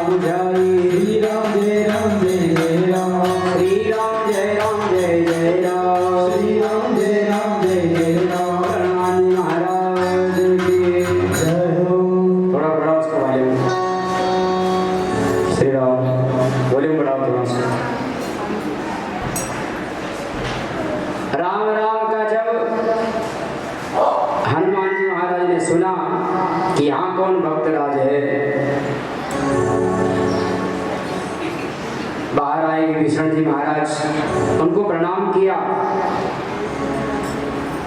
बुझाई। श्री राम जय राम जय जय राम। श्री राम जय राम जय जय राम। श्री राम जय राम जय जय राम। हनुमान महाराज की जय हो। थोड़ा बढ़ाओ उसका वॉल्यूम। श्री राम वॉल्यूम बढ़ाओ थोड़ा सा। राम राम का जब हनुमान जी महाराज ने सुना कि यहाँ कौन भक्तराज है, बाहर आए विभीषण जी महाराज, उनको प्रणाम किया।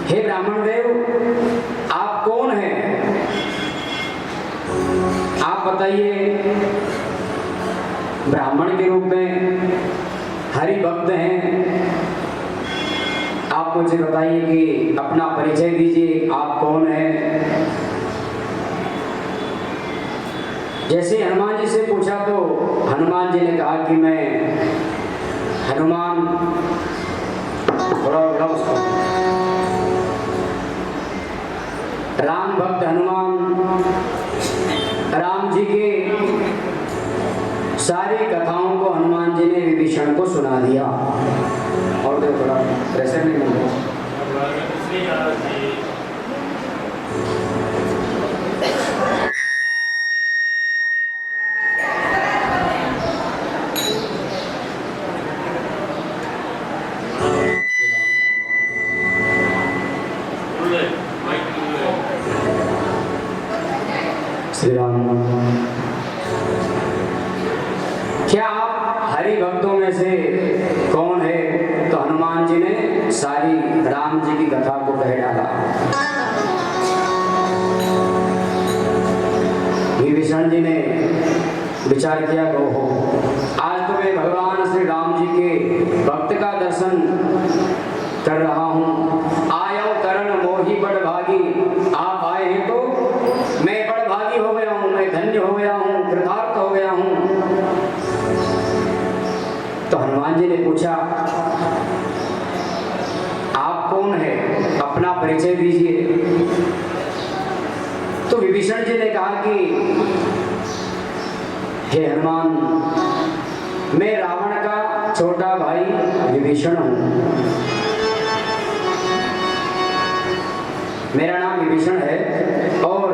हे ब्राह्मण देव, आप कौन हैं? आप बताइए। ब्राह्मण के रूप में हरि भक्त हैं, आप मुझे बताइए कि अपना परिचय दीजिए, आप कौन हैं? जैसे हनुमान जी से पूछा तो हनुमान जी ने कहा कि मैं हनुमान, थोड़ा बड़ा उसको, राम भक्त हनुमान, राम जी के सारी कथाओं को हनुमान जी ने विभीषण को सुना दिया। और तो थोड़ा प्रेशर नहीं मिल रहा। श्री राम। क्या आप हरि भक्तों में से कौन है? तो हनुमान जी ने सारी राम जी की कथा को कह डाला। विभीषण जी ने विचार किया, हो आज तो मैं भगवान श्री राम जी के भक्त का दर्शन कर रहा हूँ। आयो करण मोहि बड़ भागी, आप आए हैं तो मैं बड़ भागी हो गया हूँ, मैं धन्य हो गया हूँ, कृतार्थ हो गया हूँ। तो हनुमान जी ने पूछा, आप कौन है? अपना परिचय दीजिए। तो विभीषण जी ने कहा कि हे हनुमान, मैं रावण का छोटा भाई विभीषण हूं। मेरा नाम विभीषण है और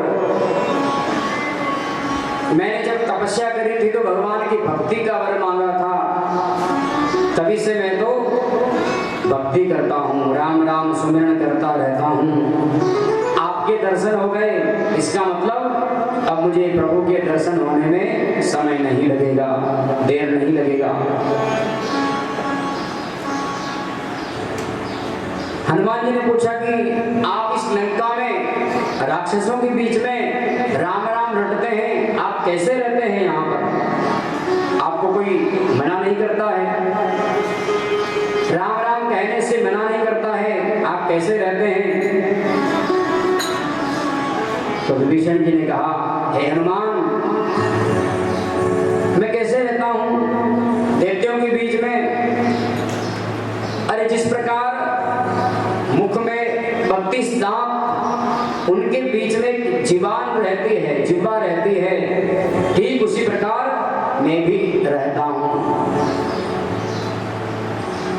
मैंने जब तपस्या करी थी तो भगवान की भक्ति का वर मांगा था, तभी से मैं तो भक्ति करता हूँ, राम राम सुमिरन करता रहता हूँ। आपके दर्शन हो गए, इसका मतलब अब मुझे प्रभु के दर्शन होने में समय नहीं लगेगा, देर नहीं लगेगा। हनुमान जी ने पूछा कि आप इस लंका में राक्षसों के बीच में राम राम रटते हैं, आप कैसे रहते हैं यहाँ पर? आपको कोई मना नहीं करता है? राम राम कहने से मना नहीं करता है, आप कैसे रहते हैं? तो विभीषण जी ने कहा, हे हनुमान, मैं कैसे रहता हूँ दैत्यों के बीच में? अरे जिस प्रकार मुख में 32 दांत, उनके बीच में जीवान रहती है, जिह्वा रहती है, ठीक उसी प्रकार मैं भी रहता हूँ।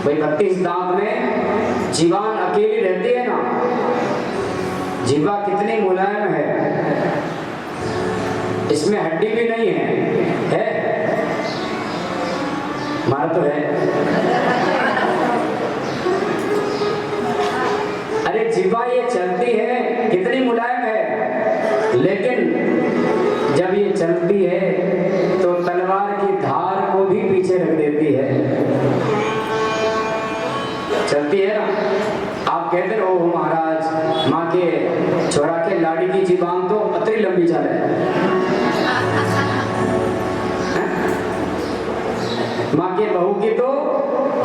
भाई 32 दांत में जीवान अकेली रहती है ना, जिह्वा कितनी मुलायम है, इसमें हड्डी भी नहीं है? हमारा तो है। अरे जिह्वा ये चलती है, कितनी मुलायम है, लेकिन जब ये चलती है तो तलवार की धार को भी पीछे रख देती है। चलती है ना। आप कहते हो महाराज, माँ के छोरा के लाड़ी की जीवान तो अतरी लंबी चले, माँ के बहू की तो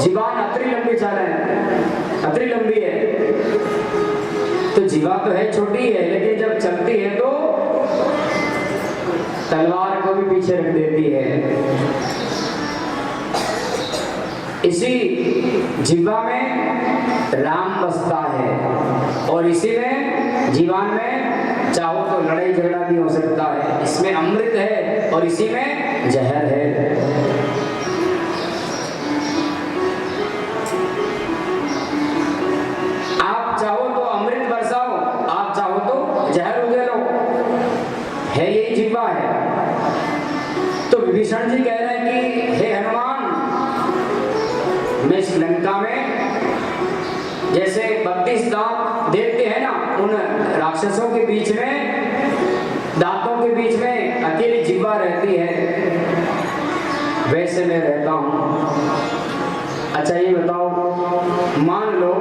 जीवान अतरी लंबी चले, अतरी लंबी है। तो जीवा तो है, छोटी है, लेकिन जब चलती है तो तलवार को भी पीछे रख देती है। इसी जिह्वा में राम बसता है और इसी में जीवान में चाहो तो लड़ाई झगड़ा भी हो सकता है। इसमें अमृत है और इसी में जहर है। आप चाहो तो अमृत बरसाओ, आप चाहो तो जहर उगलो, है यही जिह्वा है। तो विभीषण जी कह रहे हैं कि हे हनुमान, मैं इस लंका में जैसे 32 दांत देखते हैं ना, उन राक्षसों के बीच में, दांतों के बीच में अकेली जिह्वा रहती है, वैसे मैं रहता हूं। अच्छा ये बताओ, मान लो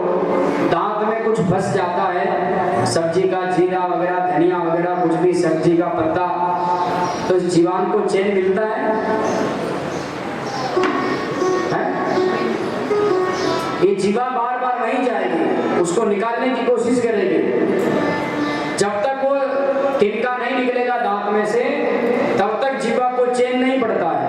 दांत में कुछ फंस जाता है, सब्जी का जीरा वगैरह, धनिया वगैरह, कुछ भी सब्जी का पत्ता, तो इस जीवान को चैन मिलता है? ये जीवा बार बार वहीं जाएगी, उसको निकालने की कोशिश करेगी। जब तक वो तिनका नहीं निकलेगा दांत में से, तब तक जीवा को चैन नहीं पड़ता है।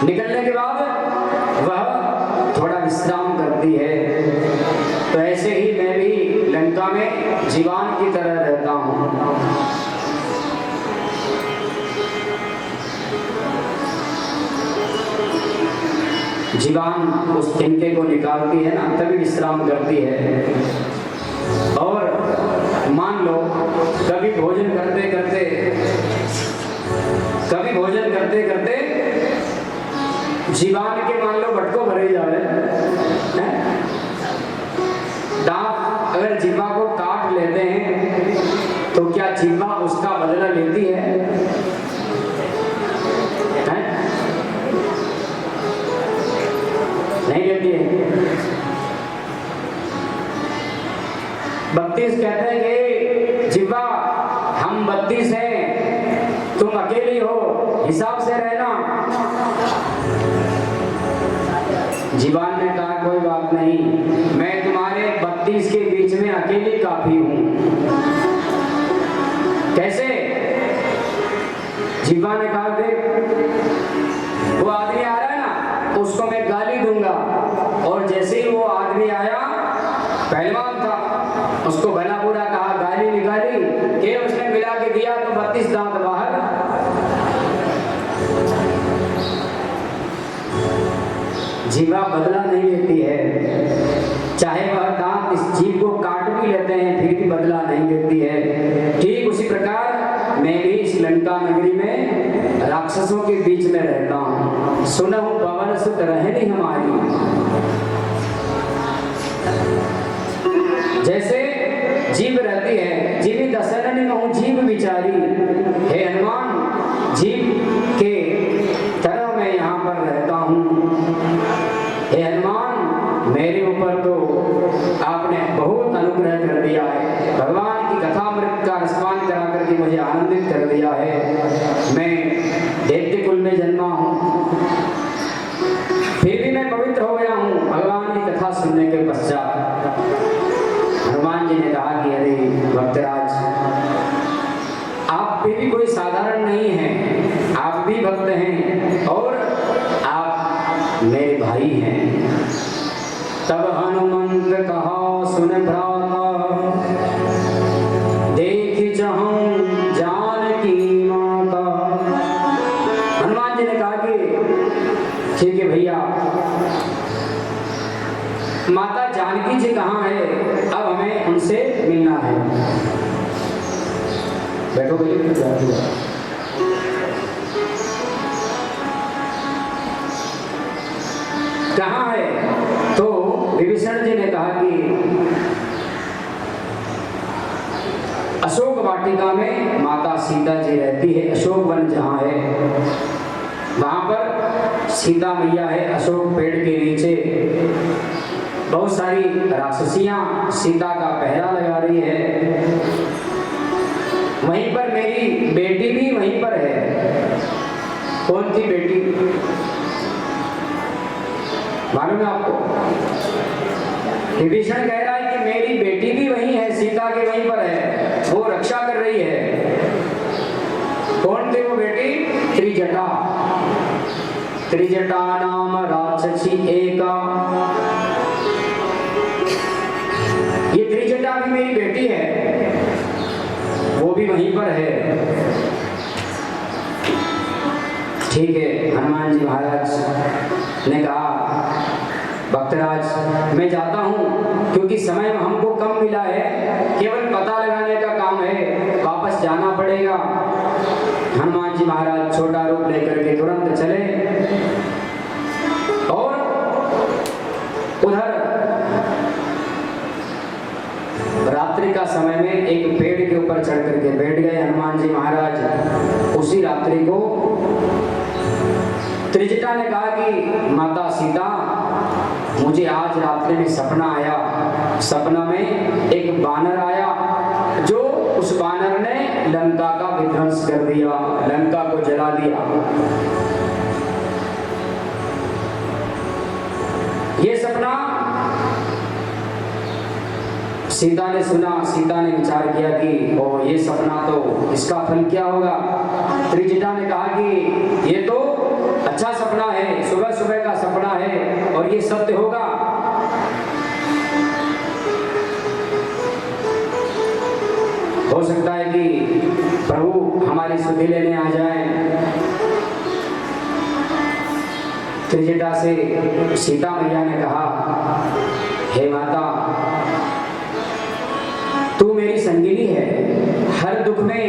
निकलने के बाद वह थोड़ा विश्राम करती है। तो ऐसे ही मैं भी लंका में जीवान की तरह रहता हूं। जीवान उस तिनके को निकालती है ना, तभी विश्राम करती है। और मान लो कभी भोजन करते करते जीवान के मान लो भटको भरे जावे, दांत अगर जीवा को काट लेते हैं तो क्या जीवा उसका बदला लेती है? नहीं लेती है। 32 कहते हैं कि जिह्वा हम 32 हैं, तुम अकेली हो, हिसाब से रहना। जीवान ने कहा कोई बात नहीं, मैं तुम्हारे 32 के बीच में अकेली काफी हूं। कैसे? जीवा ने कहा देख वो आदमी आ रहा है ना, उसको मैं गाली दूंगा। और जैसे ही वो आदमी आया, पहलवान था, उसको भला बुरा कहा, गाली निकाली कि उसने मिला के दिया तो 32 दांत बाहर। जीवा बदला नहीं लेती है, चाहे वह दांत इस जीव को काट भी लेते हैं फिर भी बदला नहीं लेती है। ठीक उसी प्रकार मैं भी इस लंका नगरी में राक्षसों के बीच में रहता हूँ। सुनहु पवन सुत रहनी हमारी। जैसे जीव रहती है, जीवी दशरन कहूँ जीव बिचारी। हे हनुमान, जीव के तरह मैं यहाँ पर रहता हूँ। हे हनुमान, मेरे ऊपर तो आपने बहुत अनुग्रह कर दिया है, भगवान की कथामृत का रसपान करा करके मुझे आनंदित कर दिया है। मैं दैत्य कुल में जन्मा हूँ, फिर भी मैं पवित्र हो गया हूँ भगवान की कथा सुनने के पश्चात। हनुमान जी ने कहा कि अरे भक्तराज, आप भी कोई साधारण नहीं हैं, आप भी भक्त हैं और आप मेरे भाई हैं। तब हनुमंत कहा सुन भ्राता, देख जहाँ जानकी माता। हनुमान जी ने कहा कि ठीक है भैया, माता जानकी जी कहाँ है, अब हमें उनसे मिलना है। बैठो भैया। कहाँ है? तो विभीषण जी ने कहा कि अशोक वाटिका में माता सीता जी रहती है। अशोक वन जहाँ है वहां पर सीता मैया है। अशोक पेड़ के नीचे बहुत सारी राक्षसियां सीता का पहरा लगा रही है। वहीं पर मेरी बेटी भी वहीं पर है। कौन थी बेटी मालूम है आपको? विभीषण कह रहा है कि मेरी बेटी भी वहीं है, सीता के वहीं पर है, वो रक्षा कर रही है। कौन थी वो बेटी? त्रिजटा। त्रिजटा नाम राक्षसी एका। ये त्रिजटा भी मेरी बेटी है। वो भी वहीं पर है। ठीक है, हनुमान जी महाराज ने कहा भक्तराज मैं जाता हूँ क्योंकि समय हमको कम मिला है, केवल पता लगाने का काम है, वापस जाना पड़ेगा। हनुमान जी महाराज छोटा रूप लेकर के तुरंत चले और उधर रात्रि का समय में एक पेड़ के ऊपर चढ़ करके बैठ गए हनुमान जी महाराज। उसी रात्रि को त्रिजटा ने कहा कि माता सीता मुझे आज रात्रि में सपना आया, सपना में एक बानर आया जो उस बानर ने लंका का विध्वंस कर दिया, लंका को जला दिया। ये सपना सीता ने सुना। सीता ने विचार किया कि ओ ये सपना तो इसका फल क्या होगा। त्रिजटा ने कहा कि ये तो अच्छा सपना है, सुबह सुबह का सपना है और ये सत्य होगा। हो सकता है कि प्रभु हमारी सुधि लेने आ जाएं। त्रिजटा से सीता मैया ने कहा हे माता तू मेरी संगिनी है, हर दुख में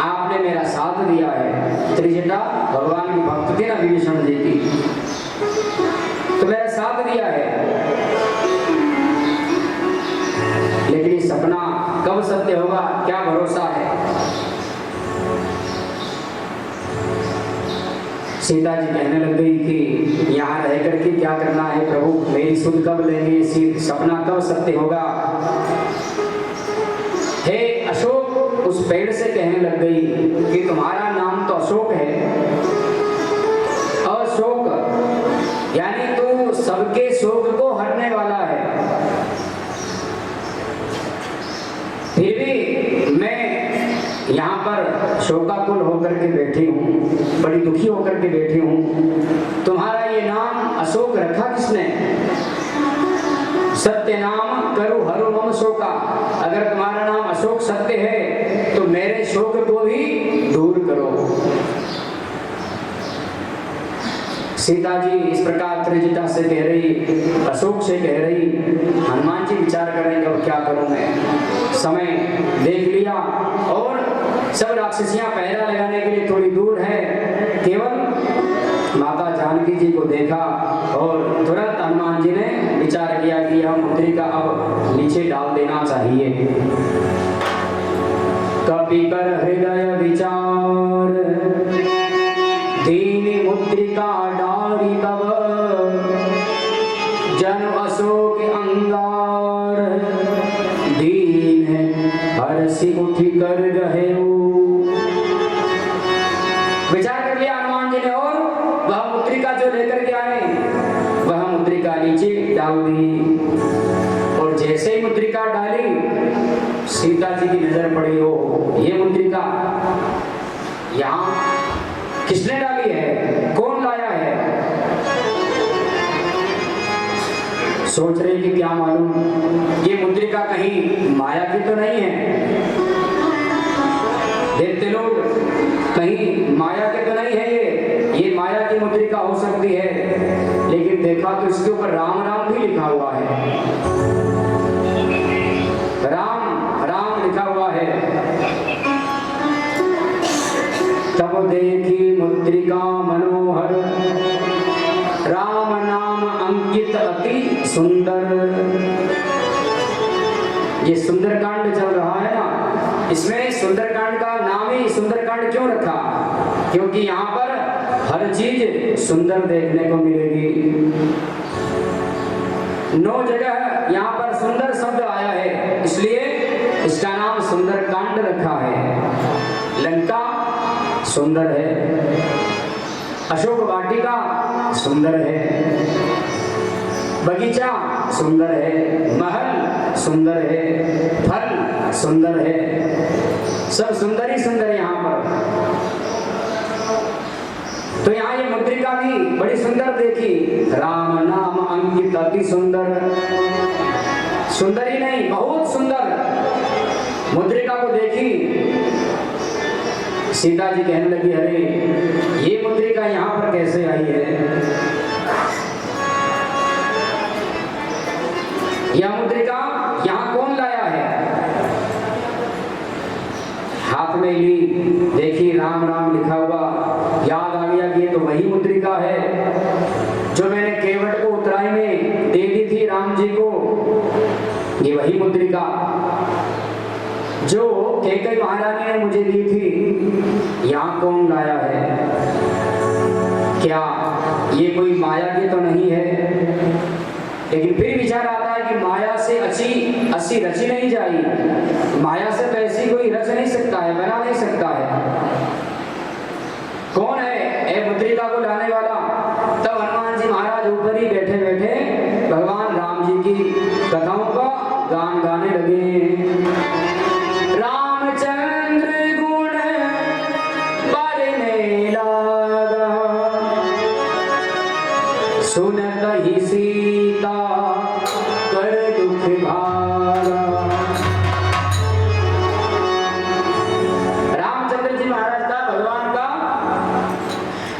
आपने मेरा साथ दिया है। त्रिजटा भगवान की भक्त थी ना विभीषण जी की, तो मेरा साथ दिया है, लेकिन ये सपना कब सत्य होगा क्या भरोसा है। सीता जी कहने लग गई कि यहाँ रह करके क्या करना है प्रभु, मेरी सुध कब लेंगे, सपना कब सत्य होगा। हे अशोक, उस पेड़ से कहने लग गई कि तुम्हारा नाम तो अशोक है, अशोक यानी तू सबके शोक को हरने वाला है। फिर भी मैं यहाँ पर शोकाकुल होकर के बैठी हूँ, बड़ी दुखी होकर के बैठी हूँ। तुम्हारा ये नाम अशोक रखा किसने? सत्य नाम करु हरु मम शोका। अगर तुम्हारा नाम अशोक सत्य है तो मेरे शोक को भी दूर करो। सीता जी इस प्रकार त्रिजटा से कह रही, अशोक से कह रही। हनुमान जी विचार करेंगे अब क्या करूं मैं। समय देख लिया और सब राक्षसियां पहरा लगाने के लिए थोड़ी दूर है, केवल माता जानकी जी को देखा और तुरंत हनुमान जी ने विचार किया कि यह मुद्रिका अब नीचे डाल देना चाहिए। कपि कर हृदय विचार दीनी मुद्रिका डारी तब जन अशोक अंगार दीन हर्षि उठी कर रहे। विचार कर लिया हनुमान जी ने और वह मुद्रिका जो लेकर के आए वह मुद्रिका नीचे डाल दी। और जैसे ही मुद्रिका डाली सीता जी की नजर पड़ी हो ये मुद्रिका यहाँ किसने डाली है, कौन लाया है। सोच रहे कि क्या मालूम ये मुद्रिका कहीं माया की तो नहीं है। देखते लोग कहीं माया के तो नहीं है, ये माया की मुद्रिका हो सकती है। लेकिन देखा तो इसके ऊपर राम राम भी लिखा हुआ है, राम राम लिखा हुआ है। तब देखी मुद्रिका मनोहर राम नाम अंकित अति सुंदर। ये सुंदरकांड चल रहा है ना, इसमें सुंदरकांड का नाम ही सुंदरकांड क्यों रखा? क्योंकि यहाँ पर हर चीज सुंदर देखने को मिलेगी। 9 जगह यहाँ पर सुंदर शब्द आया है, इसलिए इसका नाम सुंदरकांड रखा है। लंका सुंदर है, अशोक वाटिका सुंदर है, बगीचा सुंदर है, महल सुंदर है, फल सुंदर है, सब सुंदर ही सुंदर यहाँ पर। तो यहाँ ये मुद्रिका भी बड़ी सुंदर देखी, राम नाम अंकित अति सुंदर। सुंदर ही नहीं बहुत सुंदर। मुद्रिका को देखी, सीता जी कहने लगी, अरे ये मुद्रिका यहाँ पर कैसे आई है? यह मुद्रिका यहाँ कौन लाया है? हाथ में ली, देखी राम राम लिखा हुआ, याद आ गया कि ये तो वही मुद्रिका है जो मैंने केवट को उतराई में दे दी थी राम जी को। ये वही मुद्रिका जो कैकेयी महारानी ने मुझे दी थी, यहाँ कौन लाया है? क्या ये कोई माया की तो नहीं है? लेकिन फिर विचार आता है कि माया से अच्छी रची नहीं जाएगी, माया से तो ऐसी कोई रच नहीं सकता है, बना नहीं सकता है। कौन है ए मुद्रिका को लाने वाला? तब हनुमान जी महाराज ऊपर ही बैठे बैठे भगवान राम जी की कथाओं का गान गाने लगे। रामचंद्र गुण बरने लागा, सुनत ही सीता कर दुख भागा। रामचंद्र जी महाराज का, भगवान का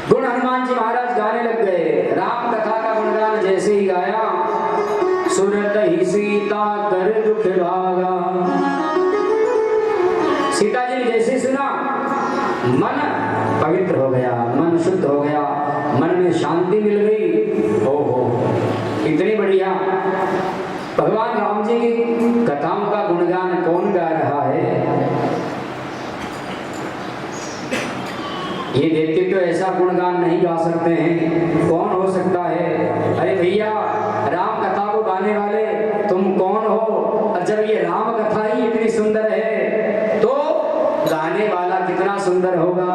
गुण हनुमान जी महाराज गाने लग गए। राम कथा का गुणगान जैसे ही गाया, सुनत ही सीता कर दुख भागा। सीता जी ने जैसे सुना, मन पवित्र हो गया, मन शुद्ध हो गया, मन में शांति मिल गई। ओहो, इतनी बढ़िया भगवान राम जी की कथाओं का गुणगान कौन गा रहा है? ये व्यक्ति तो ऐसा गुणगान नहीं गा सकते हैं, कौन हो सकता है? अरे भैया, राम कथा को गाने वाले तुम कौन हो? और जब ये राम कथा ही इतनी सुंदर है तो गाने वाला कितना सुंदर होगा?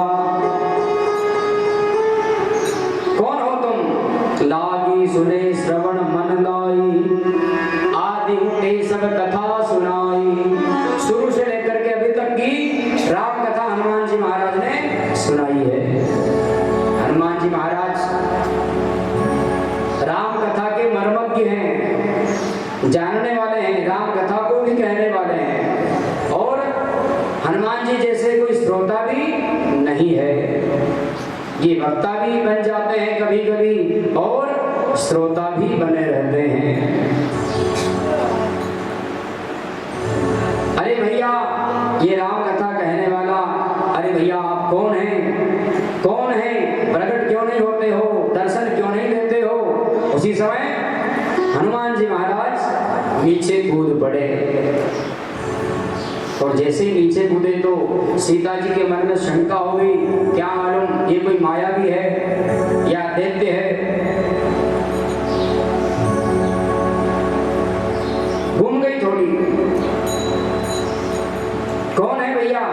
कौन हो तुम? लागी सुने श्रवण मन लाई, आदि उठे सब कथा सुनाई। शुरू से लेकर के अभी तक की राम कथा हनुमान जी महाराज ने सुनाई है। हनुमान जी महाराज राम कथा के मर्मज्ञ हैं, जानने वाले हैं, राम कथा को भी कहने वाले हैं, और हनुमान जी जैसे कोई श्रोता भी नहीं है। ये वक्ता भी बन जाते हैं कभी कभी और श्रोता भी बने रहते हैं। अरे भैया, ये राम कथा कहने वाला, अरे भैया आप कौन हैं? कौन हैं? प्रकट क्यों नहीं होते हो? दर्शन क्यों नहीं देते हो? उसी समय हनुमान जी महाराज नीचे कूद पड़े, और जैसे ही नीचे कूदे तो सीता जी के मन में शंका हो गई, क्या मालूम ये कोई माया भी है या दैत्य है? घूम गई थोड़ी, कौन है भैया?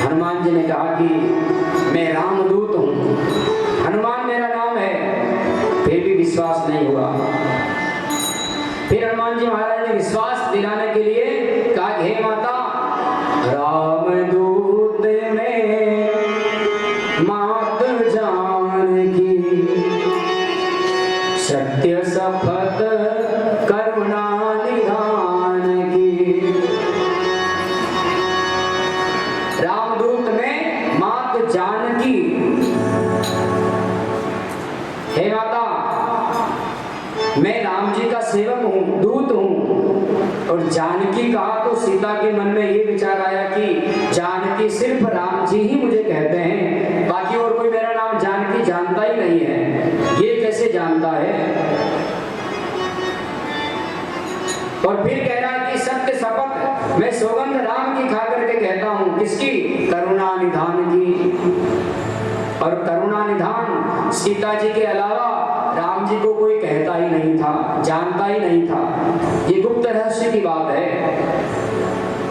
हनुमान जी ने कहा कि मैं रामदूत हूं, हनुमान मेरा नाम है। फिर भी विश्वास नहीं हुआ। फिर हनुमान जी महाराज ने विश्वास दिलाने के लिए कहा, हे माता, रामदूत में मात जानकी, सत्य शपथ करुणा निधान की। रामदूत में मात जानकी, हे माता, मैं राम जी का सेवक हूँ, दूत हूँ। और जानकी कहा तो सीता के मन में ये विचार आया कि जानकी सिर्फ राम जी ही मुझे कहते हैं, बाकी और कोई मेरा नाम जानकी जानता ही नहीं है, ये कैसे जानता है? और फिर कह रहा है कि सत्य शपथ मैं सौगंध राम की खा करके कहता हूँ, किसकी? करुणा निधान की। और करुणा निधान सीता जी के अलावा राम जी को कोई कहता ही नहीं था, जानता ही नहीं था। ये गुप्त रहस्य की बात है।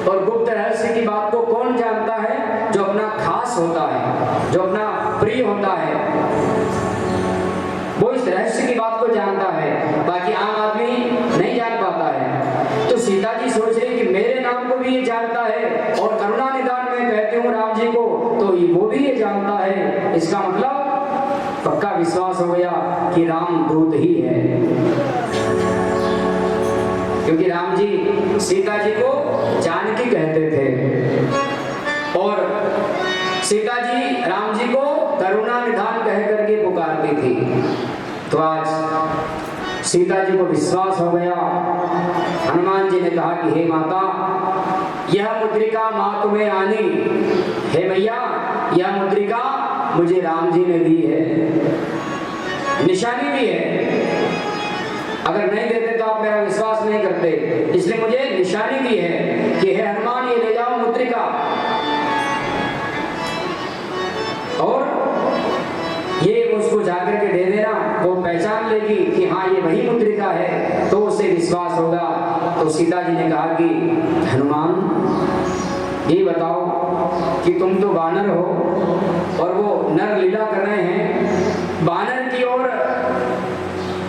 और गुप्त रहस्य की बात को कौन जानता है? जो अपना खास होता है, जो अपना प्रिय होता है, वो इस रहस्य की बात को जानता है, बाकी आम आदमी नहीं जान पाता है। तो सीता जी सोच रही कि मेरे नाम को भी ये जानता है, और करुणा निधान में कहती हूँ राम जी को, तो वो भी ये जानता है। इसका मतलब पक्का विश्वास हो गया कि राम दूत ही है। क्योंकि राम जी सीता जी को जानकी कहते थे और सीता जी राम जी को करुणा निधान कह करके पुकारती थी। तो आज सीता जी को विश्वास हो गया। हनुमान जी ने कहा कि हे माता, यह मुद्रिका माँ तुम्हें आनी, हे मैया यह मुद्रिका मुझे राम जी ने दी है, निशानी दी है। अगर नहीं देते तो आप मेरा विश्वास नहीं करते, इसलिए मुझे निशानी दी है कि हे हनुमान ये ले जाओ मुद्रिका, और ये उसको जाकर के दे देना, वो पहचान लेगी कि हाँ ये वही मुद्रिका है, तो उसे विश्वास होगा। तो सीता जी ने कहा कि हनुमान ये बताओ कि तुम तो वानर हो और वो नर लीला कर रहे हैं, वानर की और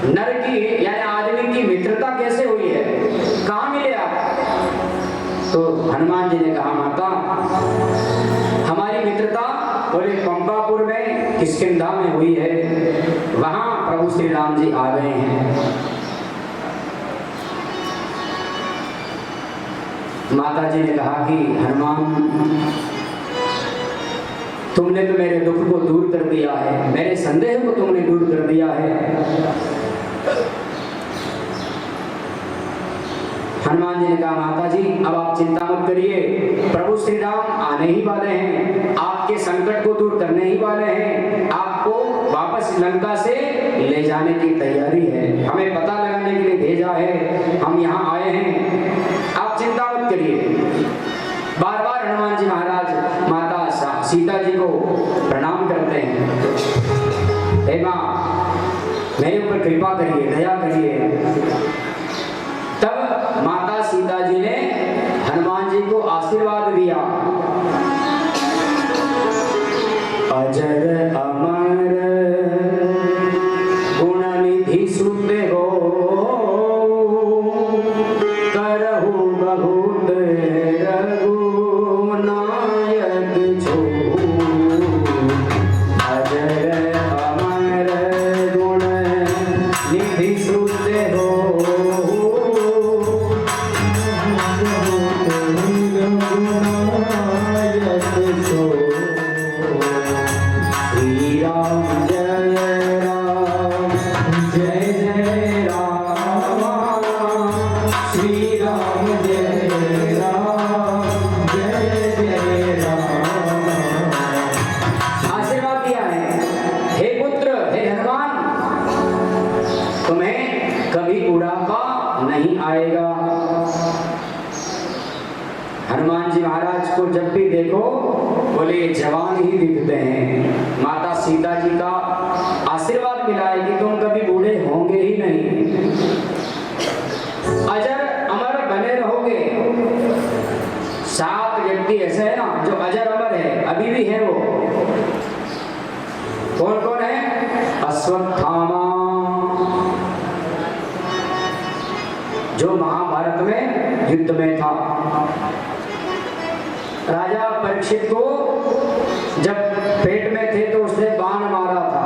नर की यानी आदमी की मित्रता कैसे हुई है, कहाँ मिले आप? तो हनुमान जी ने कहा माता हमारी मित्रता बोले पंपापुर में किष्किंधा में हुई है, वहां प्रभु श्री राम जी आ गए हैं। माता जी ने कहा कि हनुमान तुमने तो मेरे दुख को दूर कर दिया है, मेरे संदेह को तुमने दूर कर दिया है। हनुमान जी ने कहा माता जी अब आप चिंता मत करिए, प्रभु श्री राम आने ही वाले हैं, आपके संकट को दूर करने ही वाले हैं, आपको वापस लंका से ले जाने की तैयारी है, हमें पता लगाने के लिए भेजा है, हम यहाँ आए हैं, आप चिंता मत करिए। बार बार हनुमान जी महाराज माता सीता जी को प्रणाम करते हैं, हे माँ मेरे ऊपर कृपा करिए, दया करिए। तब माता सीता जी ने हनुमान जी को आशीर्वाद दिया, अजर अमर गुण निधि सुत हो, करहु बहुत रघुनायक छो, अजर अमर गुण निधि सुत हो, हनुमान जी महाराज को जब भी देखो बोले जवान ही दिखते हैं। माता सीता जी का आशीर्वाद मिला है कि तुम कभी बूढ़े होंगे ही नहीं, अजर अमर बने रहोगे। 7 व्यक्ति ऐसे है ना जो अजर अमर है, अभी भी है। वो कौन कौन है? अश्वत्थामा जो महाभारत में युद्ध में था, राजा परीक्षित को जब पेट में थे तो उसने बाण मारा था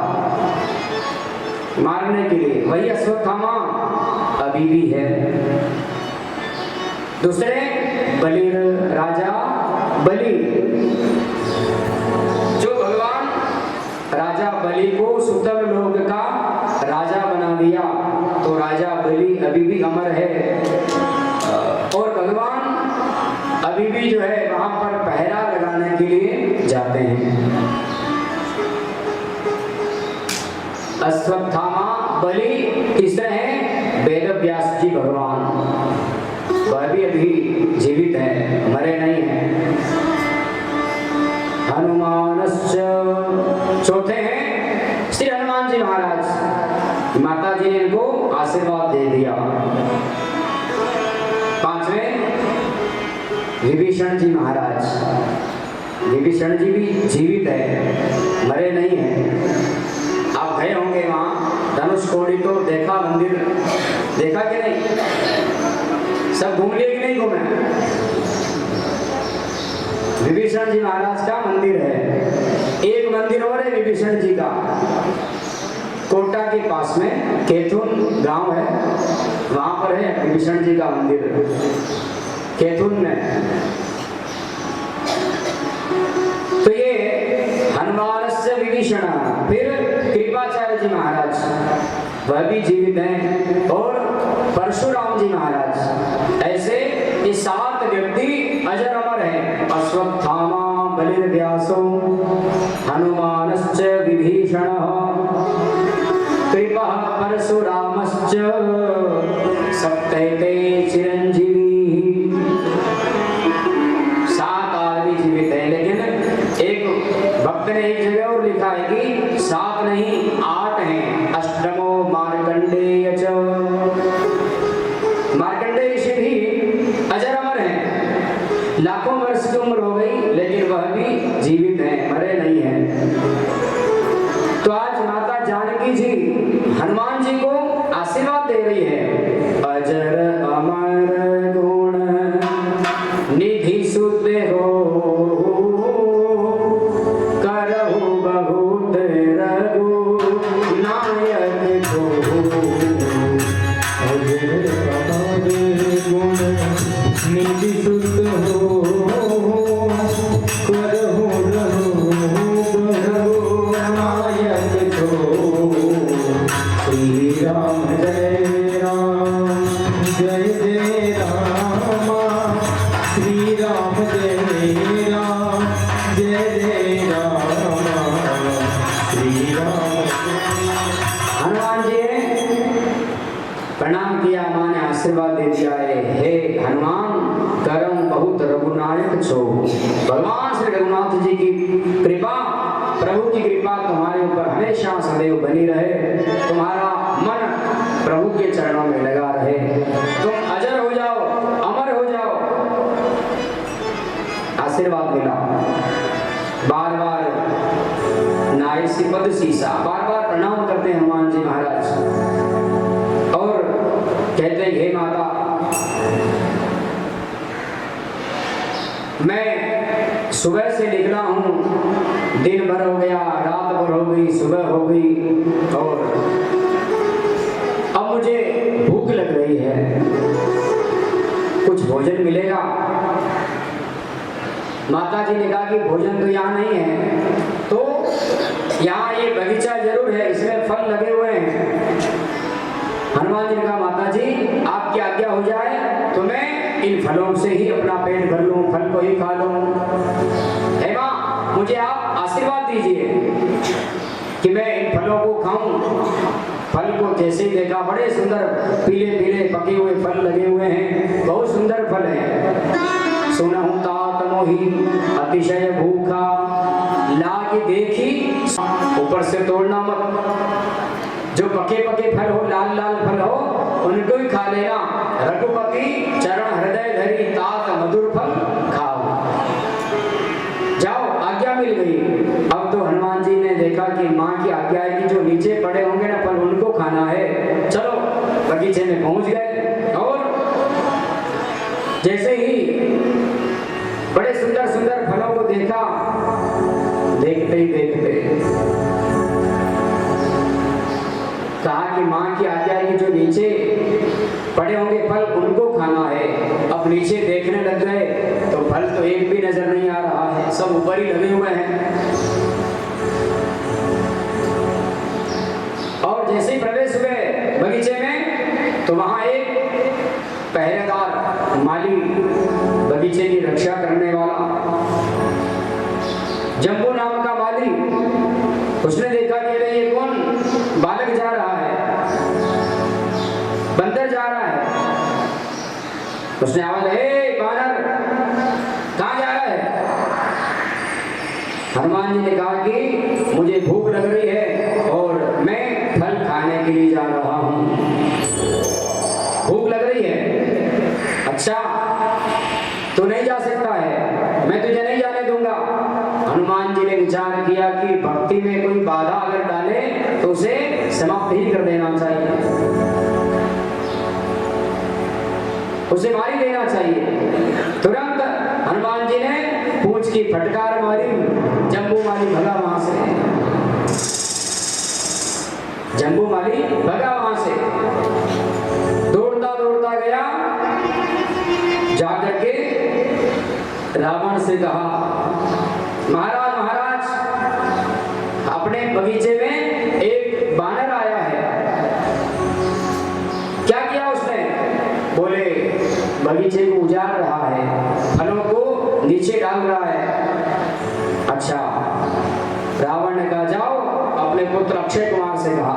मारने के लिए, वही अश्वत्थामा अभी भी है। दूसरे बलि, राजा बलि जो भगवान राजा बलि को सुतल लोक का राजा बना दिया, तो राजा बलि अभी भी अमर है। और भगवान अभी भी जो है वहां पर पहरा लगाने के लिए जाते हैं। अश्वत्थामा बलि, तीसरे हैं वेद व्यास जी भगवान, वह भी अभी जीवित है, मरे नहीं हैं। हनुमानश्च, चौथे हैं श्री हनुमान जी महाराज, माता जी ने इनको आशीर्वाद दे दिया। 5वें विभीषण जी महाराज, विभीषण जी भी जीवित है, मरे नहीं हैं। आप गए होंगे वहां धनुषकोडी, तो देखा मंदिर, देखा कि नहीं? सब घूम लिए कि नहीं घूमे? विभीषण जी महाराज का मंदिर है। एक मंदिर और है विभीषण जी का, कोटा के पास में कैथुन गांव है, वहां पर है विभीषण जी का मंदिर कैथुन में। तो ये हनुमानस्य विभीषण, फिर कृपाचार्य जी महाराज वह भी जीवित हैं, और परशुराम जी महाराज, ऐसे ये 7 व्यक्ति अजर अमर हैं। अश्वत्थामा बलिर्व्यासो हनुमानश्च विभीषणः कृपा परशुरामश्च सप्तैते चिरंजीवी। 7 आदमी जीवित है, लेकिन एक भक्त ने एक जगह और लिखा है कि 7 नहीं 8 हैं। अष्टमो मार्कंडेय च, मार्कंडेय ऋषि भी अजर अमर हैं, लाखों वर्ष की उम्र हो गई लेकिन वह भी जीवित हैं, मरे नहीं हैं। तो आज माता जानकी जी हनुमान जी को आशीर्वाद दे रही है। अजर अमर गुण निधि सुत हो, करहु बहुत रघु नायक को। अजर अमर गुण निधि सुत हो, करहु रघु नायक को। श्री राम जय राम जय जय राम, श्री राम जय राम जय जय राम, श्री राम। हनुमान जी ने प्रणाम किया, मां ने आशीर्वाद दे दिया है, हे हनुमान करम बहुत रघुनायक छो। भगवान श्री रघुनाथ जी की कृपा, प्रभु की कृपा तुम्हारे ऊपर हमेशा सदैव बनी रहे, तुम्हारा मन प्रभु के चरणों में लगा रहे, तुम अजर हो जाओ, अमर हो जाओ। आशीर्वाद मिला। बार बार नायसी पद सीसा, बार बार प्रणाम करते हैं हनुमान जी महाराज और कहते हैं हे माता, मैं सुबह से निकला हूं, दिन भर हो गया, रात भर हो गई, सुबह हो गई, और अब मुझे भूख लग रही है, कुछ भोजन मिलेगा? माता जी ने कहा कि भोजन तो यहाँ नहीं है, तो यहाँ ये बगीचा जरूर है, इसमें फल लगे हुए हैं। हनुमान जी ने कहा माता जी आपकी आज्ञा हो जाए तो मैं इन फलों से ही अपना पेट भर लूं, फल को ही खा लूं। हे मां, मुझे आप आशीर्वाद दीजिए कि मैं इन फलों को खाऊं। फल को जैसे ही देखा, बड़े सुंदर पीले पीले पके हुए फल लगे हुए हैं, बहुत सुंदर फल हैं। सुनहु तात मोहि अतिशय भूखा, लागी देखी, ऊपर से तोड़ना मत। जो पके पके फल हो, लाल लाल फल हो, उनको ही खा लेना। रघुपति चरण हृदय धरी, तात मधुर फल खाओ। जाओ, आज्ञा मिल गई। अब तो हनुमान जी ने देखा कि माँ की आज्ञा है कि जो नीचे पड़े होंगे ना फल, उनको खाना है। चलो, बगीचे में पहुंच गए और जैसे ही बड़े सुंदर सुंदर फलों को देखा, देखते ही देखते कहा कि माँ की आज्ञा है कि जो नीचे पड़े होंगे फल, उनको खाना है। अब नीचे देखने लग गए तो फल तो एक भी नजर नहीं आ रहा है, सब ऊपर ही लगे हुए हैं। और जैसे ही प्रवेश हुए बगीचे में तो वहां एक पहरेदार माली, बगीचे की रक्षा करने वाला जम्बू नाम का माली, उसने देखा कि अरे ये कौन बालक जा रहा है, बंदर जा रहा है। उसने आवाज, हे बानर, कहाँ जा रहा है? हनुमान जी ने कहा कि मुझे भूख लग रही है और मैं फल खाने के लिए जा रहा हूं। भूख लग रही है? अच्छा, तो नहीं जा सकता है, मैं तुझे नहीं जाने दूंगा। हनुमान जी ने विचार किया कि भक्ति में कोई बाधा अगर डाले तो उसे समाप्त ही कर देना चाहिए, उसे मार ही देना चाहिए। तुरंत हनुमान जी ने पूंछ की फटकार मारी, जम्बू माली भगा वहां से। जम्बूमाली भगा वहां से, दौड़ता दौड़ता गया, जाकर के रावण से कहा, महाराज महाराज, अपने बगीचे में एक बानर आया है। क्या किया उसने? बोले बगीचे को उजाड़ रहा है, फलों को नीचे डाल रहा है। अच्छा, रावण ने कहा जाओ अपने पुत्र अक्षय कुमार से कहा,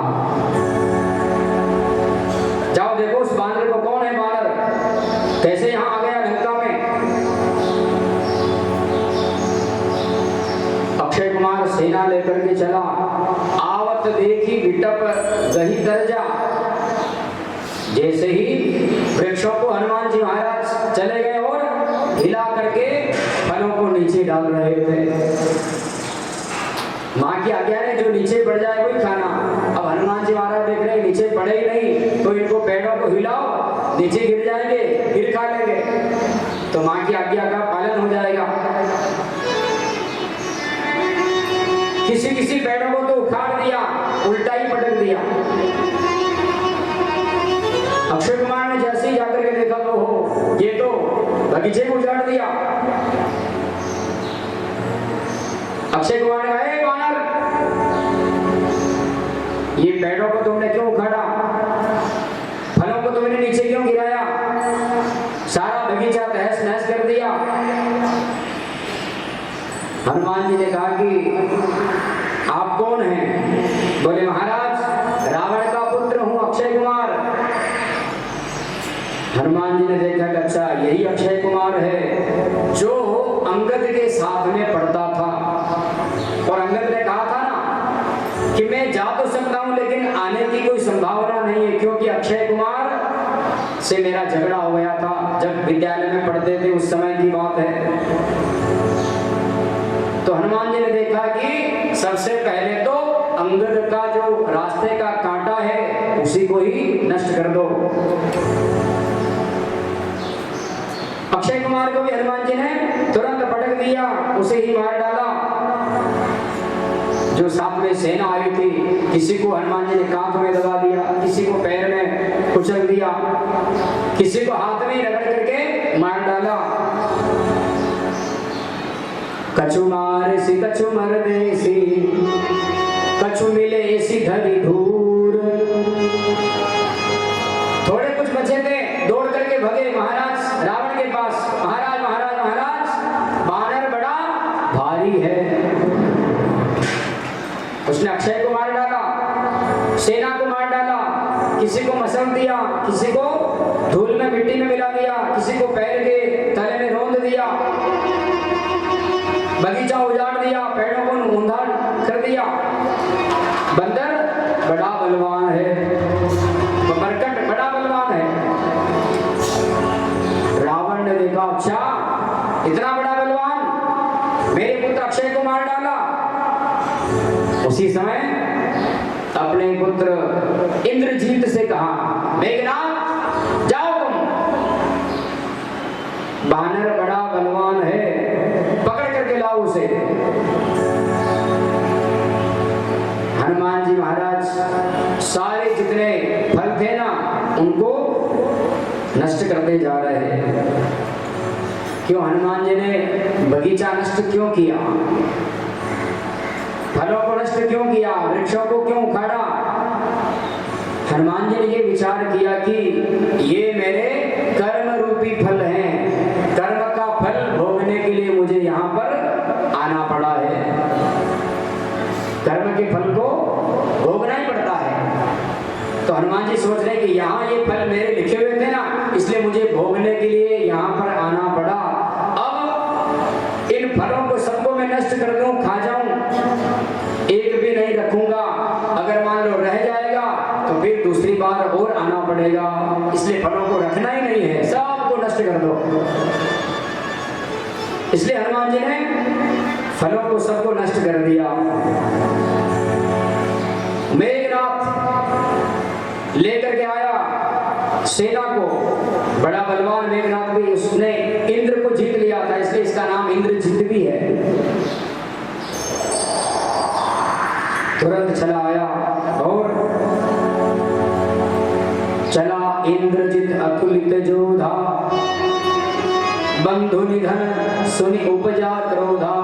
जाओ देखो उस बानर को, कौन है बानर, कैसे यहां आ गया लंका में। अक्षय कुमार सेना लेकर के चला, आवत देखी विटप गही दर्जा। जैसे ही वृक्षों को हनुमान जी महाराज चले गए और हिला करके फलों को नीचे डाल रहे थे। माँ की आज्ञा ने जो नीचे पड़ जाए वही खाना। अब हनुमान जी महाराज देख रहे नीचे पड़े ही नहीं, तो इनको पेड़ों को हिलाओ, नीचे गिर जाएंगे, फिर खा लेंगे, तो माँ की आज्ञा का पालन हो जाएगा। किसी किसी पेड़ों को तो उखाड़ दिया, उल्टा ही पटक दिया। अक्षय कुमार ने जैसे ही जाकर के देखा तो हो, ये तो बगीचे को उजाड़ दिया। अक्षय कुमार ने कहा, बानर, ये पेड़ों को तुमने क्यों उखाड़ा, फलों को तुमने नीचे क्यों गिराया, सारा बगीचा तहस नहस कर दिया। हनुमान जी ने कहा कि आप कौन हैं? बोले महाराज रावण का पुत्र हूं, अक्षय कुमार। हनुमान जी ने देखा कि अच्छा यही अक्षय कुमार है जो अंगद के साथ में पढ़ता था, और अंगद ने कहा था ना कि मैं जा तो सकता हूं लेकिन आने की कोई संभावना नहीं है, क्योंकि अक्षय कुमार से मेरा झगड़ा हो गया था जब विद्यालय में पढ़ते थे, उस समय की बात है। तो हनुमान जी ने देखा कि सबसे पहले तो अंगद का जो रास्ते का कांटा है उसी को ही नष्ट कर दो। अक्षय कुमार को भी हनुमान जी ने तुरंत पटक दिया, उसे ही मार डाला। जो साथ में सेना आई थी, किसी को हनुमान जी ने कांध में दबा दिया, किसी को पैर में कुचल दिया, किसी को हाथ में रगड़ करके मार डाला। कछु मार सी कछु मर देसी, कछु मिले ऐसी धरी धूर। थोड़े कुछ बचे थे, दौड़ करके भगे महाराज रावण के पास। महाराज महाराज महाराज, बानर बड़ा भारी है। उसने अक्षय को मार डाला, सेना को मार डाला, किसी को मसल दिया, किसी को धूल में मिट्टी में मिला दिया, किसी को पैर के तले में रौंद दिया, बगीचा उजाड़ दिया, पेड़ों को ऊंधा कर दिया। बंदर बड़ा बलवान है, मरकट बड़ा बलवान है। रावण ने देखा अच्छा इतना बड़ा बलवान, मेरे पुत्र अक्षय को मार डाला। उसी समय अपने पुत्र इंद्रजीत से कहा, मेघनाथ जाओ तुम, बानर बड़ा बलवान है, पकड़ करके लाओ उसे। हनुमान जी महाराज सारे जितने फल थे ना उनको नष्ट करते जा रहे हैं। क्यों हनुमान जी ने बगीचा नष्ट क्यों किया, फलों को नष्ट क्यों किया, वृक्षों को क्यों उखाड़ा? हनुमान जी ने ये विचार किया कि ये मेरे कर्म रूपी फल हैं, कर्म का फल भोगने के लिए मुझे यहाँ पर आना पड़ा है। कर्म के फल को भोगना ही पड़ता है। तो हनुमान जी सोच रहे कि यहाँ ये फल मेरे लिखे हुए थे ना, इसलिए मुझे भोगने के लिए यहाँ पर आना पड़ा। अब इन फलों को सबको मैं नष्ट कर दूं, खा जाऊं, एक भी नहीं रखूंगा। अगर मान लो रह जाएगा तो फिर दूसरी बार और आना पड़ेगा, इसलिए फलों को रखना ही नहीं है, सबको नष्ट कर दो। इसलिए हनुमान जी ने फलों को सबको नष्ट कर दिया। मेघनाथ लेकर के आया सेना को, बड़ा बलवान मेघनाथ भी, उसने इंद्र को जीत लिया था, इसलिए इसका नाम इंद्रजीत भी है। तुरंत चला आया और चला इंद्रजित अतुलित जोधा, बंधु निधन सुनि उपजा क्रोधा।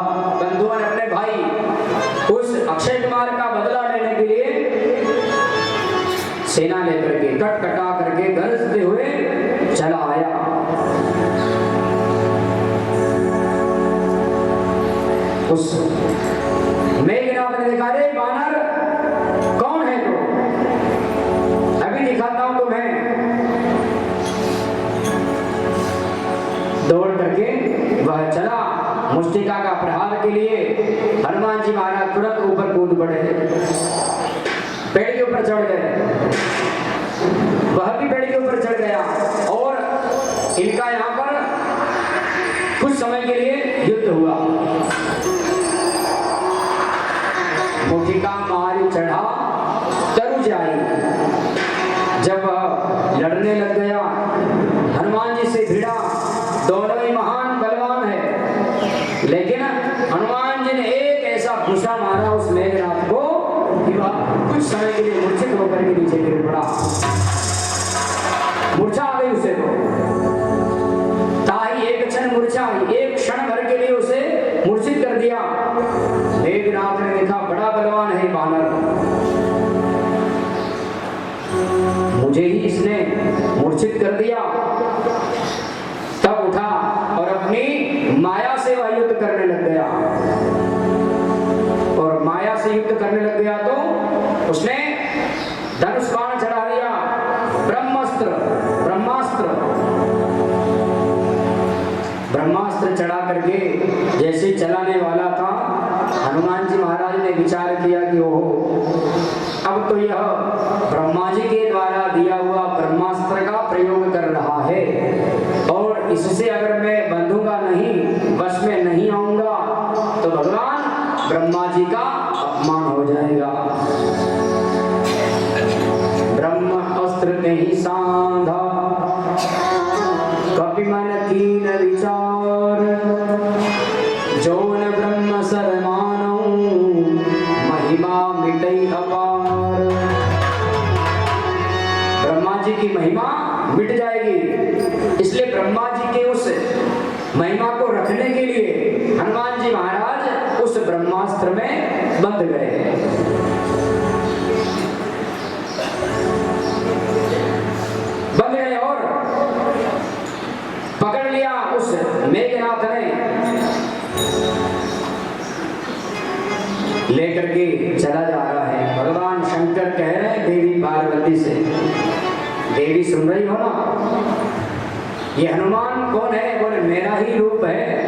बंधुओं ने अपने भाई उस अक्षय कुमार का बदला लेने के लिए सेना लेकर के कटकटा करके गरजते हुए चला आया। उस मेघनाथ ने देखा, रे बानर कौन है तो? अभी दिखाता हूं तुम्हें। दौड़ करके वह चला मुष्टिका का प्रहार के लिए। हनुमान जी महाराज तुरंत ऊपर कूद पड़े, पेड़ के ऊपर चढ़ गए। वह भी पेड़ के ऊपर चढ़ गया और इनका यहां पर कुछ समय के लिए युद्ध हुआ। मुष्टिका मारी चढ़ा तरु जाई। जब लड़ने लग गया, हनुमान जी से भिड़ा। दोनों ही महान बलवान है, लेकिन हनुमान जी ने एक ऐसा घुसा मारा उस मेघनाथ को कि वह कुछ समय के लिए मूर्छित होकर के नीचे गिर पड़ा। मूर्छा आ गई उसे, तो ताही एक क्षण मूर्छा, एक क्षण भर के लिए उसे मूर्छित कर दिया। मेघनाथ ने देखा, बड़ा बलवान है बानर, मुझे ही इसने मूर्छित कर दिया। तब उठा और अपनी माया से वह युद्ध करने लग गया। और माया से युद्ध करने लग गया तो उसने धनुष बाण चढ़ा दिया, ब्रह्मास्त्र चढ़ा करके जैसे चलाने वाला था, हनुमान जी महाराज ने विचार किया कि ओहो, अब तो यह ब्रह्मा जी के द्वारा दिया हुआ ब्रह्मास्त्र का प्रयोग कर रहा है और इससे अगर मैं बंधूंगा नहीं, बस में नहीं आऊंगा, तो भगवान ब्रह्मा जी का अपमान हो जाएगा। ब्रह्म अस्त्र नहीं साधा, कपि मन कीन विचार, जौन ब्रह्म सरमानौ, महिमा मिटई अपार। ब्रह्मा जी की महिमा मिट जाएगी, इसलिए ब्रह्मा जी के उस महिमा को रखने के लिए हनुमान जी महाराज उस ब्रह्मास्त्र में बंध गए। बंध गए और पकड़ लिया उस मेघनाथ ने, लेकर के चला जा रहा है। भगवान शंकर कह रहे हैं देवी पार्वती से, देवी सुन रही हो ना, ये हनुमान कौन है? बोले मेरा ही रूप है,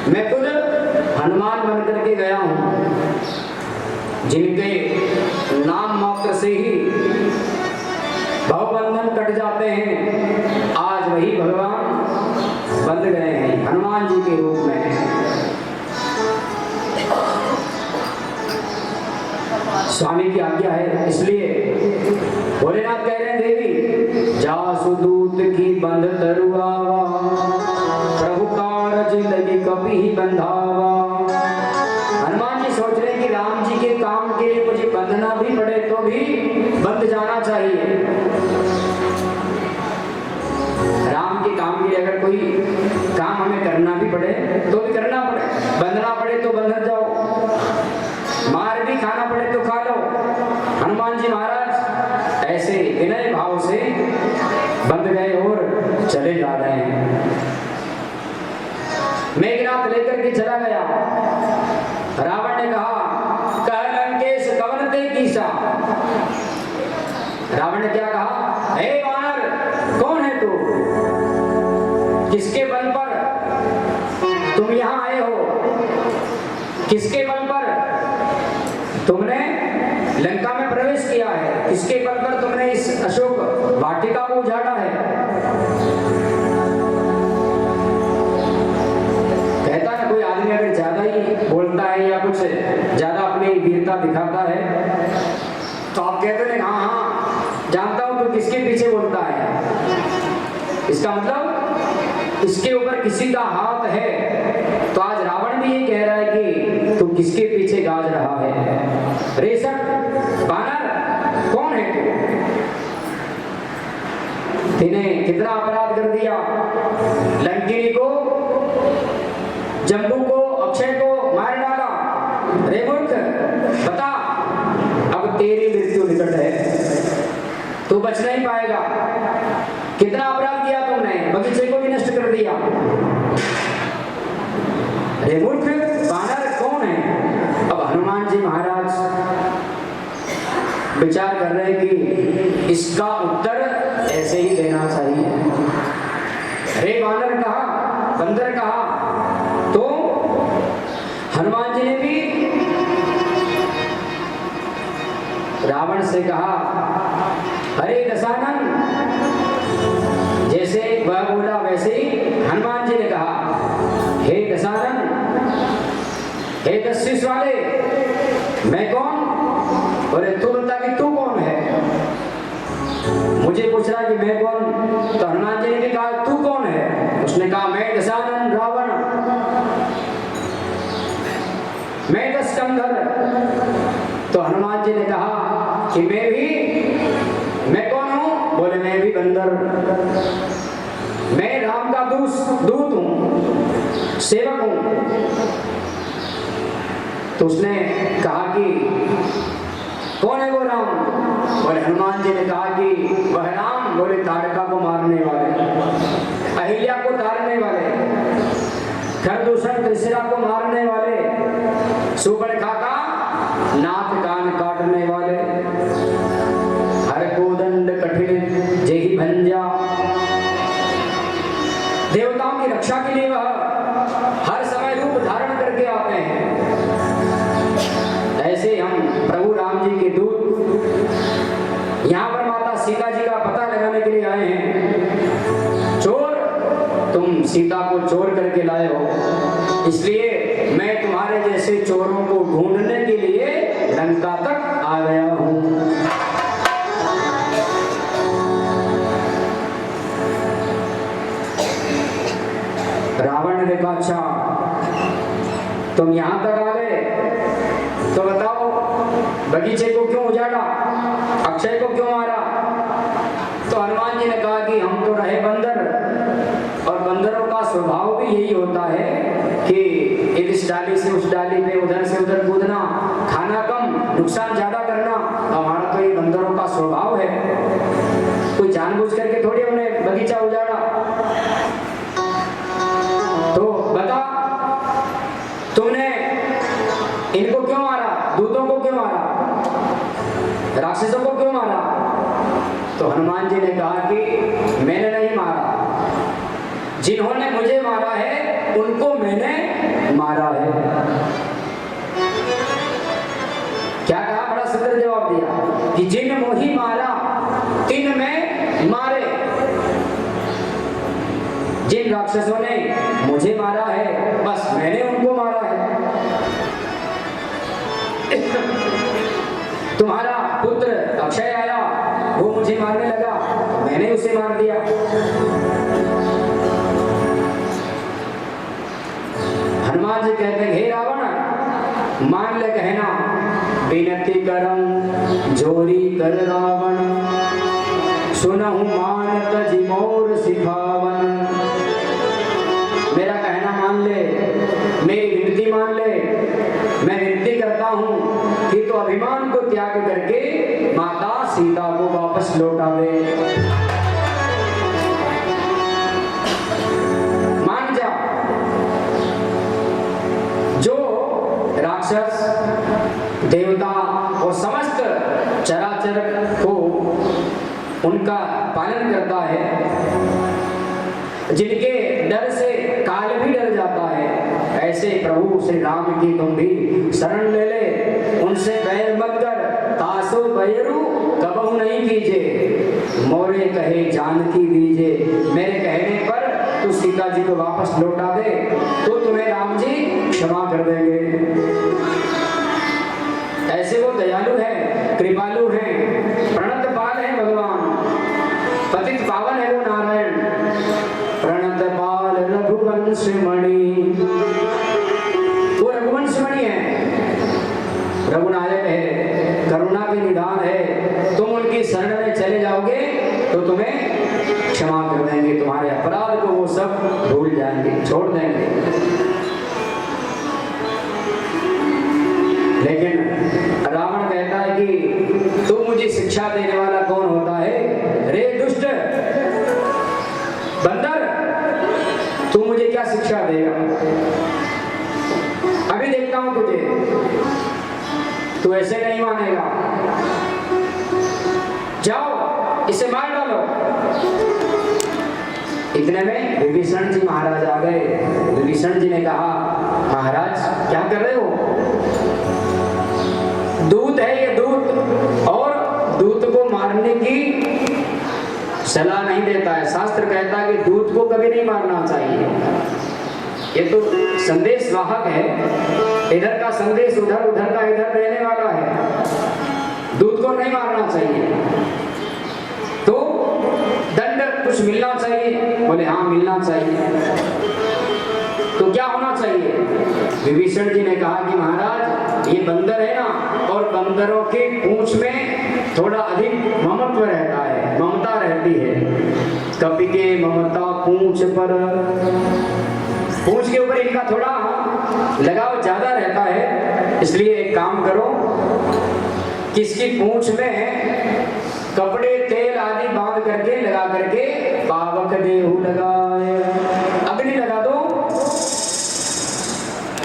मैं खुद हनुमान बन करके गया हूं, जिनके नाम मात्र से ही भवबंधन कट जाते हैं, आज वही भगवान बंध गए हैं हनुमान जी के रूप में। स्वामी की आज्ञा है, इसलिए भोलेनाथ कह रहे हैं देवी जासु दूत की बंध तरुआवा, प्रभु कारज लगी कपि ही बंधावा। हनुमान जी सोच रहे हैं कि राम जी के काम के लिए मुझे बंधना भी पड़े तो भी बंध जाना चाहिए। राम के काम के लिए अगर कोई काम हमें करना भी पड़े तो भी करना पड़े, बंधना पड़े तो बंध जाओ, मार भी खाना पड़े तो खा लो। हनुमान जी महाराज ऐसे विनय भाव से बंध गए और चले जा रहे हैं। मेघनाथ लेकर के चला गया। रावण ने कहा कह लंकेश कवन ते कीसा। रावण ने क्या कहा, हे वानर कौन है तू, किसके बल पर तुम यहां आए हो, किसके बल पर तुमने लंका में प्रवेश किया है, किसके बल पर तुमने इस अशोक वाटिका को उजाड़ा है। कहता है कोई आदमी अगर ज्यादा ही बोलता है या कुछ ज्यादा अपनी वीरता दिखाता है तो आप कहते हैं हाँ हाँ जानता हूं तू किसके पीछे बोलता है, इसका मतलब इसके ऊपर किसी का हाथ है। तो आज रावण भी ये कह रहा है कि तू किसके पीछे गाज रहा है? रेशक बानर कौन है तू? तूने कितना अपराध कर दिया? लंकिनी को, जम्बू को, अक्षय को मार डाला। रे मूर्ख, बता, अब तेरी मृत्यु निकट है, तू बच नहीं पाएगा। कितना अपराध किया तुमने, बगीचे को भी नष्ट कर दिया। रे मूर्ख, बानर कौन है? अब हनुमान जी महाराज विचार कर रहे हैं कि इसका उत्तर ऐसे ही देना चाहिए। रे बानर कहा, बंदर कहा, तो हनुमान जी ने भी रावण से कहा, अरे दशानन, जैसे वह बोला वैसे ही हनुमान जी ने कहा, हे दशानन, हे दशशीष वाले, मैं कौन? और तू बता कि तू कौन है? मुझे पूछ रहा कि मैं कौन? तो हनुमान जी ने भी कहा, तू कौन है? उसने कहा, मैं दशानन रावण, मैं दशकंधर। तो हनुमान जी ने कहा कि मैं कौन हूं? बोले, मैं भी बंदर, मैं राम का दूत हूं, सेवक हूं। तो उसने कहा कि कौन है वो राम? बोले, हनुमान जी ने कहा कि वह राम, बोले, ताड़का को मारने वाले, अहिल्या को तारने वाले, खरदूषण त्रिशिरा को मारने वाले, सुपर्णखा का नाक कान काटने वाले, हर कोदंड कठिन जेहि भंजा। देवताओं की रक्षा के लिए वह हर समय रूप धारण करके आते हैं। ऐसे हम प्रभु राम जी के दूत यहाँ पर माता सीता जी का पता लगाने के लिए आए हैं। चोर, तुम सीता को चोर करके लाए हो, इसलिए मैं तुम्हारे जैसे चोरों को ढूंढने के लिए लंका तक आ गया हूं। रावण ने देखा, अच्छा तुम यहां तक आ गए, तो बताओ बगीचे को क्यों उजाड़ा, अक्षय को क्यों मारा? तो हनुमान जी ने कहा कि हम तो रहे बंदर, और बंदरों का स्वभाव भी यही होता है कि इस डाली से उस डाली पे, उधर से उधर कूदना, खाना कम, नुकसान ज्यादा करना, हमारा तो ये बंदरों का स्वभाव है। कोई जानबूझ करके थोड़ी हमने बगीचा उजाड़ा। तो बता, तुमने इनको क्यों मारा? दूतों को क्यों मारा? राक्षसों को क्यों मारा? तो हनुमान जी ने कहा कि मैंने नहीं मारा, जिन्होंने मुझे मारा है उनको मैंने मारा है। क्या कहा? बड़ा सुंदर जवाब दिया कि जिन मोही मारा तिन में मारे। जिन राक्षसों ने मुझे मारा है, बस मैंने उनको मारा है। तुम्हारा पुत्र अक्षय आया, वो मुझे मारने लगा, मैंने उसे मार दिया। हनुमान जी कहते हैं, हे रावण, मान ले कहना, विनती करम जोरी कर रावण, सुनहु मानत जिमोर सिखावन। मेरा कहना मान ले, मेरी विनती मान ले। मैं विनती करता हूं कि तो अभिमान को त्याग करके माता सीता को वापस लौटा दे। मान जा। जो राक्षस, देवता और समस्त चराचर को उनका पालन करता है, जिनके डर से काल भी डर जाता है, ऐसे प्रभु श्री राम की तुम भी शरण ले ले। उनसे बैर मत कर, तासो बैरू कबहु नहीं कीजे, मोरे कहे जानकी दीजे। मेरे कहने पर तू सीता जी को वापस लौटा दे, तो तुम्हें राम जी क्षमा कर देंगे। ऐसे वो दयालु है, कृपालु है, प्रणत पाल है भगवान, पतित पावन है वो नारायण। प्रणत पाल रघुवंश मणि, वो रघुवंश मणि है। देंगे। लेकिन रावण कहता है कि तू मुझे शिक्षा देने वाला कौन होता है? रे दुष्ट बंदर, तू मुझे क्या शिक्षा देगा? अभी देखता हूं तुझे, तू ऐसे नहीं मानेगा। जाओ इसे मार डालो। इतने में विभीषण जी महाराज आ गए। विभीषण जी ने कहा, महाराज क्या कर रहे हो? दूत है ये दूत, और दूत को मारने की सलाह नहीं देता है। शास्त्र कहता है कि दूत को कभी नहीं मारना चाहिए। ये तो संदेश वाहक है, इधर का संदेश उधर, उधर का इधर रहने वाला है। दूत को नहीं मारना चाहिए। तो दंड कुछ मिलना चाहिए। बोले हाँ मिलना चाहिए। तो क्या होना चाहिए? विभीषण जी ने कहा कि महाराज ये बंदर है ना, और बंदरों के पूंछ में थोड़ा अधिक ममत्व रहता है, ममता रहती है। कपि के ममता पूंछ पर, पूंछ के ऊपर इनका थोड़ा लगाव ज्यादा रहता है। इसलिए एक काम करो, किसकी पूंछ में कपड़े तेल आदि बांध करके लगा करके पावक देहु लगाए, अग्नि लगा दो,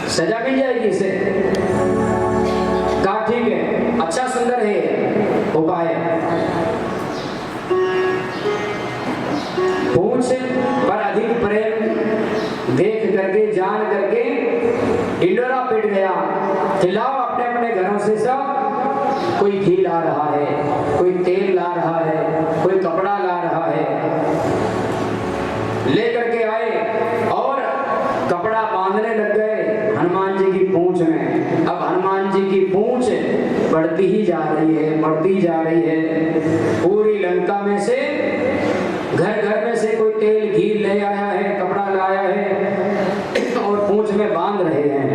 सजा मिल जाएगी इसे। कहा ठीक है, अच्छा सुंदर है उपाय। पूंछ पर अधिक प्रेम देख करके, जान करके इंडोरा पिट गया। खिलाओ अपने अपने घरों से सब। कोई घी ला रहा है, कोई तेल ला रहा है, कोई कपड़ा ला रहा है, ले करके आए और कपड़ा बांधने लग गए हनुमान जी की पूंछ में। अब हनुमान जी की पूंछ बढ़ती ही जा रही है, बढ़ती जा रही है। पूरी लंका में से, घर घर में से कोई तेल घी ले आया है, कपड़ा लाया है और पूंछ में बांध रहे हैं।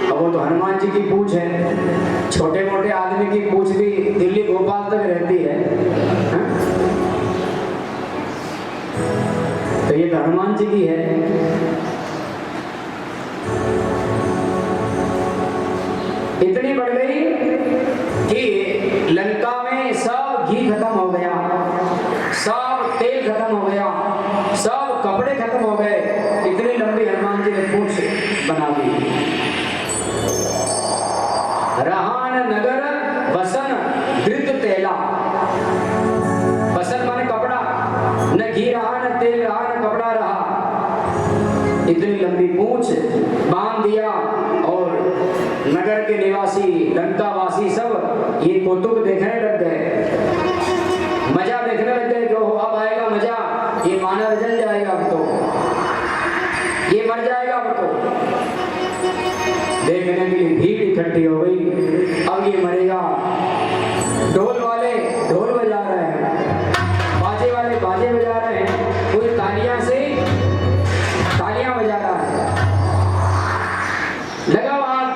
अब वो तो हनुमान जी की पूंछ है, छोटे मोटे आदमी की पूंछ भी दिल्ली भोपाल तक रहती है। तो ये तो हनुमान जी की है। इतनी बढ़ गई कि लंका में सब घी खत्म हो गया, सब तेल खत्म हो गया, सब कपड़े खत्म हो गए। इतनी लंबी हनुमान जी ने पूंछ बना दी। रहान नगर बसन धृत तेला, बसन माने कपड़ा, न घी रहा, न तेल रहा, न कपड़ा रहा। इतनी लंबी पूंछ बांध दिया और नगर के निवासी, लंका वासी सब ये कौतुक देखने लग गए, मजा देखने लग गए कि अब आएगा मजा, ये मानव जल जाएगा अब तो, ये मर जाएगा अब तो। देखने के लिए भीड़ इकट्ठी हो गई। अब ये मरेगा। ढोल वाले ढोल बजा रहे हैं, बाजे वाले बाजे बजा रहे हैं, कोई तालियां से तालियां बजा रहा है। लगा आग।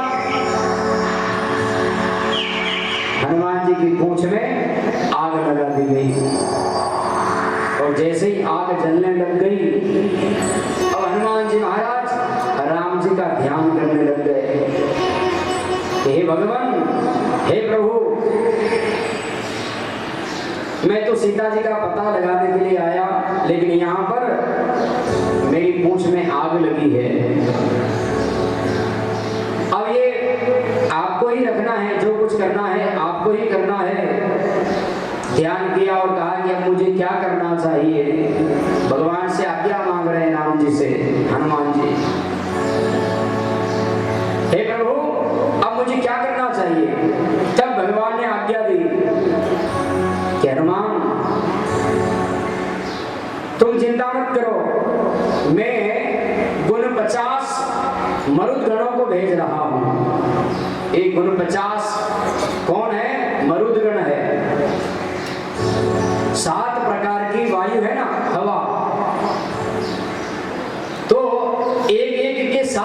हनुमान जी की पूंछ में आग लगा दी गई और जैसे ही आग जलने लग गई, अब हनुमान जी महाराज राम जी का ध्यान करने लग गए। हे भगवान, हे प्रभु, मैं तो सीता जी का पता लगाने के लिए आया, लेकिन यहाँ पर मेरी पूंछ में आग लगी है। अब ये आपको ही रखना है, जो कुछ करना है आपको ही करना है। ध्यान किया और कहा कि अब मुझे क्या करना चाहिए। भगवान से आज्ञा मांग रहे हैं राम जी से, हनुमान जी। हे प्रभु, अब मुझे क्या करना चाहिए? तब भगवान ने आज्ञा दी कि हनुमान तुम चिंता मत करो, मैं गुण 50 मरुदगणों को भेज रहा हूं। एक गुण 50 कौन है? मरुदगण है। 7